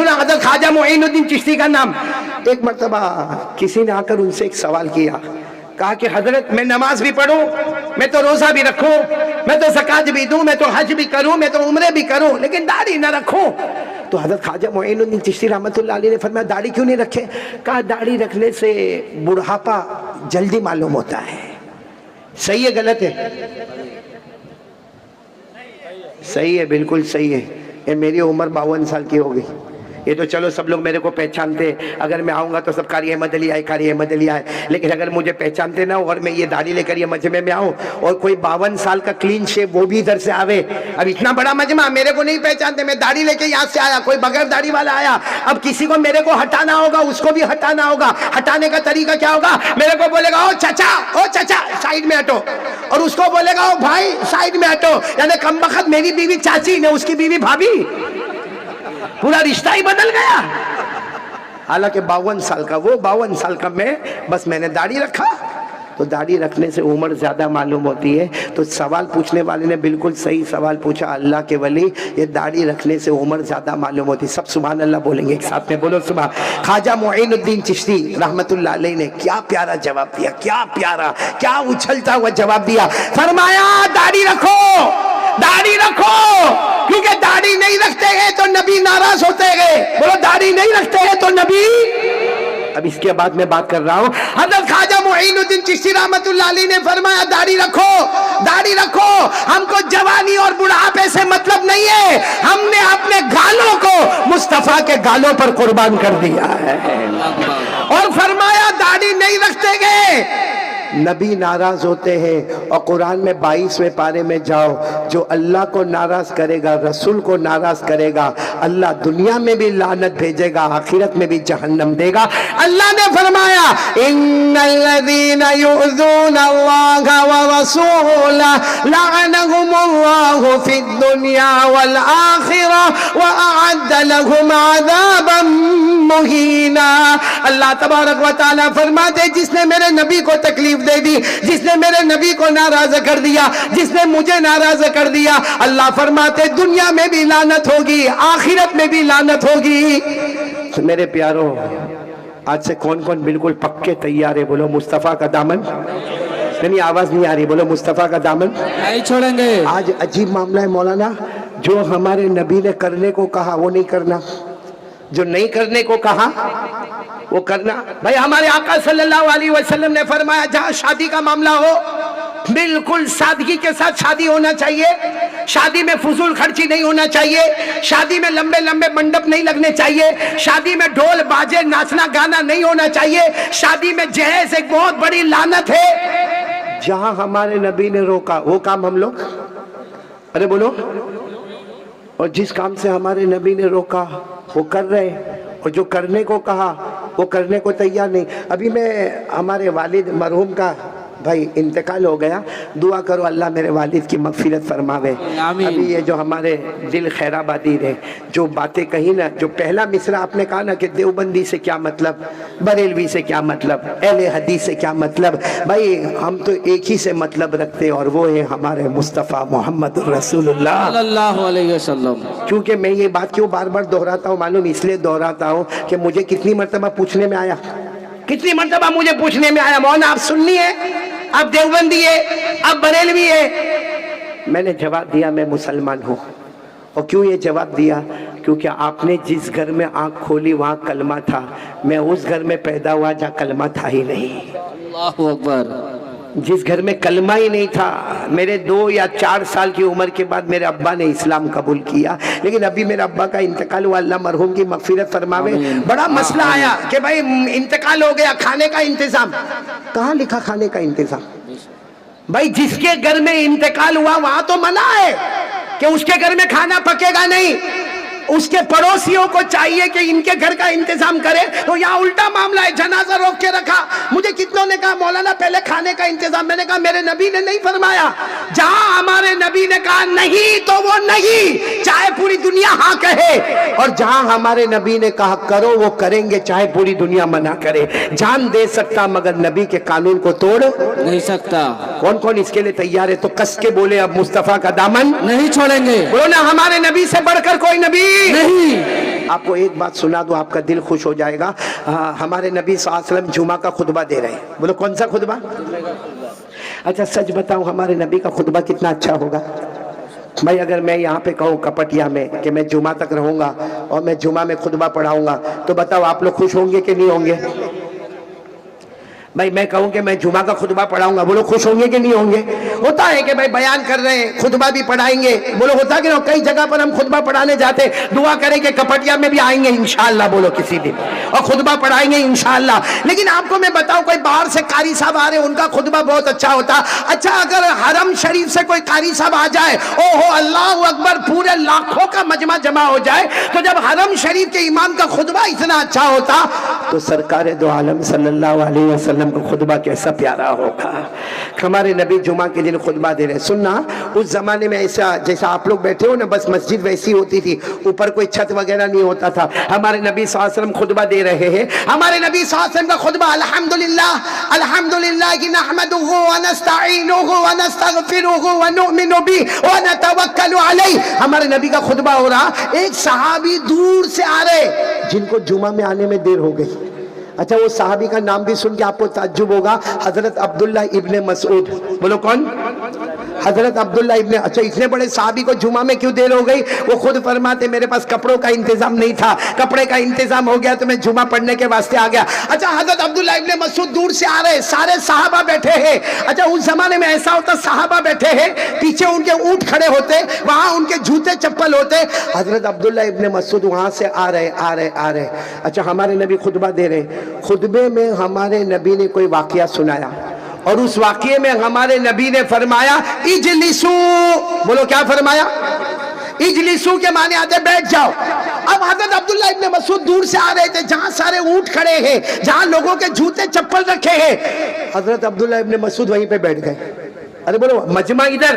سنا حضرت خواجہ معین الدین چشتی کا نام؟ ایک مرتبہ کسی نے آ کر ان سے ایک سوال کیا، کہا کہ حضرت میں نماز بھی پڑھوں، میں تو روزہ بھی رکھوں، میں تو زکات بھی دوں، میں تو حج بھی کروں، میں تو عمرے بھی کروں، لیکن داڑھی نہ رکھوں۔ تو حضرت خواجہ معین الدین چشتی رحمۃ اللہ علیہ نے فرمایا داڑھی کیوں نہیں رکھے؟ کہا داڑھی رکھنے سے بڑھاپا جلدی معلوم ہوتا ہے۔ صحیح ہے غلط ہے؟ صحیح ہے، بالکل صحیح ہے۔ یہ میری عمر 52 سال کی ہو گئی، یہ تو چلو سب لوگ میرے کو پہچانتے، اگر میں آؤں گا تو سب قاری احمد علی آئے، قاری احمد علی آئے، لیکن اگر مجھے پہچانتے نہ ہو اور میں یہ داڑھی لے کر یہ مجمع میں آؤں اور کوئی 52 سال کا کلین شیپ وہ بھی ادھر سے آوے، اب اتنا بڑا مجمع میرے کو نہیں پہچانتے، میں داڑھی لے کے یہاں سے آیا، کوئی بغیر داڑھی والا آیا، اب کسی کو میرے کو ہٹانا ہوگا، اس کو بھی ہٹانا ہوگا، ہٹانے کا طریقہ کیا ہوگا؟ میرے کو بولے گا او چچا سائیڈ میں ہٹو، اور اس کو بولے گا او بھائی سائیڈ میں ہٹو، یعنی کم بخت میری بیوی چاچی نے اس کی بیوی بھابھی، پورا رشتہ ہی بدل گیا۔ حالانکہ 52 سال کا وہ، 52 سال کا میں، بس میں نے داڑھی رکھا۔ تو داڑھی رکھنے سے عمر زیادہ معلوم ہوتی ہے۔ تو سوال پوچھنے والے نے بالکل صحیح سوال پوچھا، اللہ کے ولی یہ داڑھی رکھنے سے عمر زیادہ معلوم ہوتی ہے۔ سب سبحان اللہ بولیں گے ایک ساتھ میں، بولو سبحان۔ خواجہ معین الدین چشتی رحمت اللہ علیہ نے کیا پیارا جواب دیا، کیا پیارا، کیا اچھلتا ہوا جواب دیا۔ فرمایا داڑھی رکھو، داڑھی رکھو، کیونکہ داڑھی نہیں رکھتے ہیں تو نبی ناراض ہوتے ہیں۔ بولو داڑھی نہیں رکھتے ہیں تو نبی۔ اب اس کے بعد میں بات کر رہا ہوں، حضرت خواجہ معین الدین چشتی رحمت اللہ علیہ نے فرمایا داڑھی رکھو، داڑھی رکھو، ہم کو جوانی اور بڑھاپے سے مطلب نہیں ہے، ہم نے اپنے گالوں کو مصطفیٰ کے گالوں پر قربان کر دیا ہے۔ اور فرمایا داڑھی نہیں رکھتے گے نبی ناراض ہوتے ہیں۔ اور قرآن میں 22ویں پارے میں جاؤ، جو اللہ کو ناراض کرے گا، رسول کو ناراض کرے گا، اللہ دنیا میں بھی لعنت بھیجے گا، آخرت میں بھی جہنم دے گا۔ اللہ نے فرمایا ان الذین یؤذون اللہ ورسولہ لعنہم اللہ فی الدنیا والآخرہ واعد لہم عذابا مہینا۔ اللہ تبارک و تعالیٰ فرماتے جس نے میرے نبی کو تکلیف دے دی، جس نے میرے نبی کو ناراض کر دیا، جس نے مجھے ناراض کر دیا، اللہ فرماتے دنیا میں بھی لعنت ہوگی، آخرت میں بھی لعنت ہوگی۔ تو میرے پیاروں، آج سے کون کون بالکل پکے تیار ہے؟ بولو مصطفیٰ کا دامن، نہیں آواز نہیں آ رہی، بولو مصطفیٰ کا دامن نہیں چھوڑیں گے۔ آج عجیب معاملہ ہے مولانا، جو ہمارے نبی نے کرنے کو کہا وہ نہیں کرنا، جو نہیں کرنے کو کہا وہ کرنا۔ بھائی ہمارے آقا صلی اللہ علیہ وسلم نے فرمایا جہاں شادی کا معاملہ ہو بالکل سادگی کے ساتھ شادی ہونا چاہیے، شادی میں فضول خرچی نہیں ہونا چاہیے، شادی میں لمبے لمبے منڈپ نہیں لگنے چاہیے، شادی میں ڈھول باجے ناچنا گانا نہیں ہونا چاہیے، شادی میں جہیز ایک بہت بڑی لعنت ہے۔ جہاں ہمارے نبی نے روکا وہ کام ہم لوگ، ارے بولو، اور جس کام سے ہمارے نبی نے روکا وہ کر رہے، اور جو کرنے کو کہا وہ کرنے کو تیار نہیں۔ ابھی میں ہمارے والد مرحوم کا بھائی انتقال ہو گیا، دعا کرو اللہ میرے والد کی مغفرت فرماوے۔ ابھی یہ جو ہمارے دل خیر آبادی رہے، جو باتیں کہیں نا، جو پہلا مصرع آپ نے کہا نا کہ دیوبندی سے کیا مطلب، بریلوی سے کیا مطلب، اہل حدیث سے کیا مطلب، بھائی ہم تو ایک ہی سے مطلب رکھتے ہیں، اور وہ ہے ہمارے مصطفیٰ محمد رسول اللہ صلی اللہ علیہ وسلم۔ کیونکہ میں یہ بات کیوں بار بار دہراتا ہوں معلوم اس لیے دہراتا ہوں کہ مجھے کتنی مرتبہ پوچھنے میں آیا، کتنی مرتبہ مجھے پوچھنے میں آیا مولانا آپ سننی ہے، اب دیوبندی ہے، اب بریلوی ہے۔ میں نے جواب دیا میں مسلمان ہوں۔ اور کیوں یہ جواب دیا؟ کیونکہ آپ نے جس گھر میں آنکھ کھولی وہاں کلمہ تھا، میں اس گھر میں پیدا ہوا جہاں کلمہ تھا ہی نہیں۔ اللہ اکبر۔ جس گھر میں کلمہ ہی نہیں تھا، میرے 2 یا 4 سال کی عمر کے بعد میرے ابا نے اسلام قبول کیا، لیکن ابھی میرے ابا کا انتقال ہوا، اللہ مرحوم کی مغفرت فرماوے۔ بڑا مسئلہ آیا کہ بھائی انتقال ہو گیا، کھانے کا انتظام کہاں لکھا؟ کھانے کا انتظام بھائی جس کے گھر میں انتقال ہوا وہاں تو منع ہے کہ اس کے گھر میں کھانا پکے گا نہیں، اس کے پڑوسیوں کو چاہیے کہ ان کے گھر کا انتظام کرے۔ تو یہاں الٹا معاملہ ہے، جنازہ روک کے رکھا۔ مجھے کتنوں نے کہا مولانا پہلے کھانے کا انتظام، میں نے کہا میرے نبی نے نہیں فرمایا، جہاں ہمارے نبی نے کہا نہیں تو وہ نہیں، چاہے پوری دنیا ہاں کہے، اور جہاں ہمارے نبی نے کہا کرو وہ کریں گے، چاہے پوری دنیا منع کرے۔ جان دے سکتا مگر نبی کے قانون کو توڑ نہیں سکتا۔ کون کون اس کے لیے تیار ہے؟ تو کس کے بولے اب مصطفیٰ کا دامن نہیں چھوڑیں گے۔ بولو نا ہمارے نبی سے بڑھ کر کوئی نبی نہیں۔ آپ کو ایک بات سنا دو, آپ کا دل خوش ہو جائے گا. ہمارے نبی صلی اللہ علیہ وسلم جمعہ کا خطبہ دے رہے ہیں. بولو کون سا خطبہ؟ اچھا سچ بتاؤ ہمارے نبی کا خطبہ کتنا اچھا ہوگا بھائی. اگر میں یہاں پہ کہوں کپٹیا میں کہ میں جمعہ تک رہوں گا اور میں جمعہ میں خطبہ پڑھاؤں گا, تو بتاؤ آپ لوگ خوش ہوں گے کہ نہیں ہوں گے؟ بھائی میں کہوں کہ میں جمعہ کا خطبہ پڑھاؤں گا, بولو خوش ہوں گے کہ نہیں ہوں گے؟ ہوتا ہے کہ بھائی بیان کر رہے ہیں خطبہ بھی پڑھائیں گے, بولو ہوتا کہ نہیں؟ کئی جگہ پر ہم خطبہ پڑھانے جاتے, دعا کریں کہ کپٹیا میں بھی آئیں گے انشاءاللہ, بولو کسی دن, اور خطبہ پڑھائیں گے انشاءاللہ. لیکن آپ کو میں بتاؤں کوئی باہر سے قاری صاحب آ رہے ہیں, ان کا خطبہ بہت اچھا ہوتا. اچھا اگر حرم شریف سے کوئی قاری صاحب آ جائے, اوہو اللہ اکبر, پورے لاکھوں کا مجمع جمع ہو جائے, تو جب حرم شریف کے امام کا خطبہ اتنا اچھا ہوتا تو سرکار دو عالم صلی اللہ علیہ وسلم کا خطبہ کیسا پیارا ہوگا. ہمارے نبی جمعہ کے دن خطبہ دے رہے. سننا, اس زمانے میں ایسا جیسا آپ لوگ بیٹھے ہو نا, بس مسجد ویسی ہوتی تھی, اوپر کوئی چھت وغیرہ نہیں ہوتا تھا. ہمارے نبی صلی اللہ علیہ وسلم خطبہ دے رہے ہیں. ہمارے نبی صلی اللہ علیہ وسلم کا خطبہ الحمدللہ الحمدللہ نحمدہ ونستعینہ ونستغفرہ ونؤمن بہ ونتوکل علیہ. ہمارے نبی کا خطبہ ہو رہا, ایک صحابی دور سے آ رہے جن کو جمعہ میں آنے میں دیر ہو گئی. اچھا وہ صحابی کا نام بھی سن کے آپ کو تعجب ہوگا, حضرت عبداللہ ابن مسعود. بولو کون؟ حضرت عبداللہ ابن. اچھا اتنے بڑے صحابی کو جمعہ میں کیوں دیر ہو گئی؟ وہ خود فرماتے میرے پاس کپڑوں کا انتظام نہیں تھا, کپڑے کا انتظام ہو گیا تو میں جمعہ پڑھنے کے واسطے آ گیا. اچھا حضرت عبداللہ ابن مسعود دور سے آ رہے, سارے صحابہ بیٹھے ہیں. اچھا اس زمانے میں ایسا ہوتا, صحابہ بیٹھے ہیں, پیچھے ان کے اونٹ کھڑے ہوتے, وہاں ان کے جوتے چپل ہوتے. حضرت عبداللہ ابن مسعود وہاں سے آ رہے. اچھا ہمارے نبی خطبہ دے رہے, خطبے میں ہمارے نبی نے کوئی واقعہ سنایا, اور اس واقعے میں ہمارے نبی نے فرمایا اجلسو. بولو کیا فرمایا؟ اجلسو کے معنی آتے بیٹھ جاؤ. اب حضرت عبداللہ ابن مسعود دور سے آ رہے تھے, جہاں سارے اونٹ کھڑے ہیں, جہاں لوگوں کے جوتے چپل رکھے ہیں, حضرت عبداللہ ابن مسعود وہیں پہ بیٹھ گئے. ارے بولو مجمع ادھر,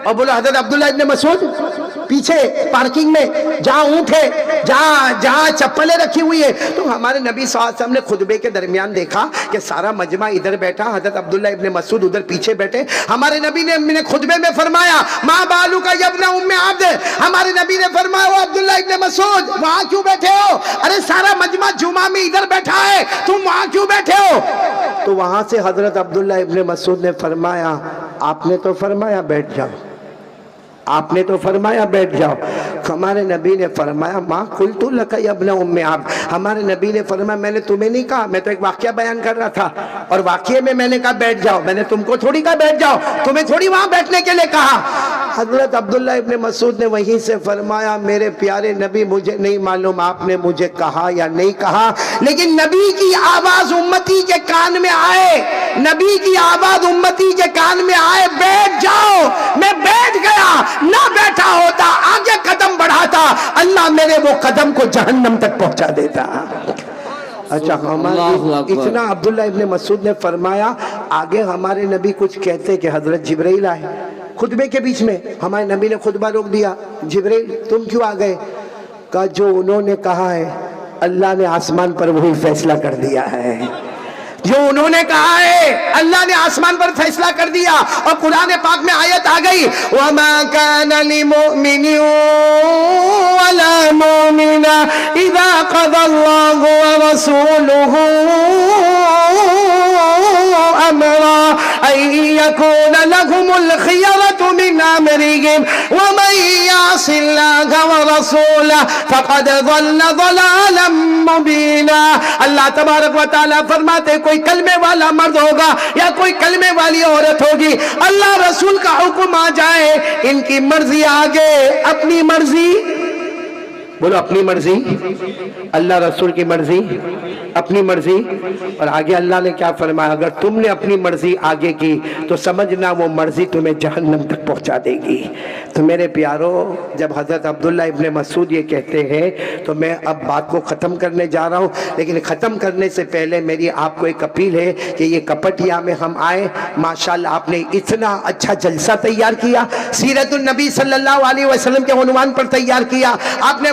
اور بولو حضرت عبداللہ ابن مسعود پیچھے پارکنگ میں جہاں اونٹ ہے, جہاں چپلیں رکھی ہوئی ہے. تو ہمارے نبی صلی اللہ علیہ وسلم نے خطبے کے درمیان دیکھا کہ سارا مجمع ادھر بیٹھا, حضرت عبداللہ ابن مسعود ادھر پیچھے بیٹھے. ہمارے نبی نے خطبے میں فرمایا ما بالک یا ابن ام عبد. ہمارے نبی نے فرمایا وہ عبداللہ ابن مسعود وہاں کیوں بیٹھے ہو؟ ارے سارا مجمع جمعہ میں ادھر بیٹھا ہے, تم وہاں کیوں بیٹھے ہو؟ تو وہاں سے حضرت عبداللہ ابن مسعود نے فرمایا آپ نے تو فرمایا بیٹھ جاؤ, آپ نے تو فرمایا بیٹھ جاؤ. ہمارے نبی نے فرمایا ما قلت لک یا ابن ام عبد. ہمارے نبی نے فرمایا میں نے تمہیں نہیں کہا, میں تو ایک واقعہ بیان کر رہا تھا, اور واقعے میں نے کہا بیٹھ جاؤ, میں نے تم کو تھوڑی کہا بیٹھ جاؤ, تمہیں تھوڑی وہاں بیٹھنے کے لیے کہا. حضرت عبداللہ ابن مسعود نے وہیں سے فرمایا میرے پیارے نبی مجھے نہیں معلوم آپ نے مجھے کہا یا نہیں کہا, لیکن نبی کی آواز امتی کے کان میں آئے, نبی کی آواز امتی کے کان میں آئے بیٹھ جاؤ. میں بیٹھ گیا, نہ بیٹھا ہوتا آگے قدم بڑھاتا, اللہ میرے وہ قدم کو جہنم تک پہنچا دیتا. اچھا ہمارے اتنا عبداللہ ابن مسعود نے فرمایا. آگے ہمارے نبی کچھ کہتے کہ حضرت جبرائیل آئے خطبے کے بیچ میں. ہمارے نبی نے خطبہ روک دیا, جبرائیل تم کیوں آ گئے؟ کہا جو انہوں نے کہا ہے اللہ نے آسمان پر وہی فیصلہ کر دیا ہے, جو انہوں نے کہا ہے اللہ نے آسمان پر فیصلہ کر دیا. اور قرآن پاک میں آیت آ گئی وَمَا كَانَ لِمُؤْمِنٍ وَلَا مُؤْمِنَةٍ إِذَا قَضَى اللَّهُ وَرَسُولُهُ أَمْرًا أَن يَكُونَ لَهُمُ الْخِيَرَةُ مِنْ أَمْرِهِمْ وَمَن يَعْصِ اللَّهَ وَرَسُولَهُ فَقَدْ ضَلَّ ضَلَالًا مُبِينًا. اللہ تبارک و تعالیٰ فرماتے کوئی کلمے والا مرد ہوگا یا کوئی کلمے والی عورت ہوگی, اللہ رسول کا حکم آ جائے, ان کی مرضی آگے, اپنی مرضی, بولو اپنی مرضی, اللہ رسول کی مرضی, اپنی مرضی. اور آگے اللہ نے کیا فرمایا, اگر تم نے اپنی مرضی آگے کی تو سمجھنا وہ مرضی تمہیں جہنم تک پہنچا دے گی. تو میرے پیارو, جب حضرت عبداللہ ابن مسعود یہ کہتے ہیں تو میں اب بات کو ختم کرنے جا رہا ہوں, لیکن ختم کرنے سے پہلے میری آپ کو ایک اپیل ہے کہ یہ کپٹیا میں ہم آئے, ماشاءاللہ آپ نے اتنا اچھا جلسہ تیار کیا, سیرت النبی صلی اللہ علیہ وسلم کے عنوان پر تیار کیا آپ نے.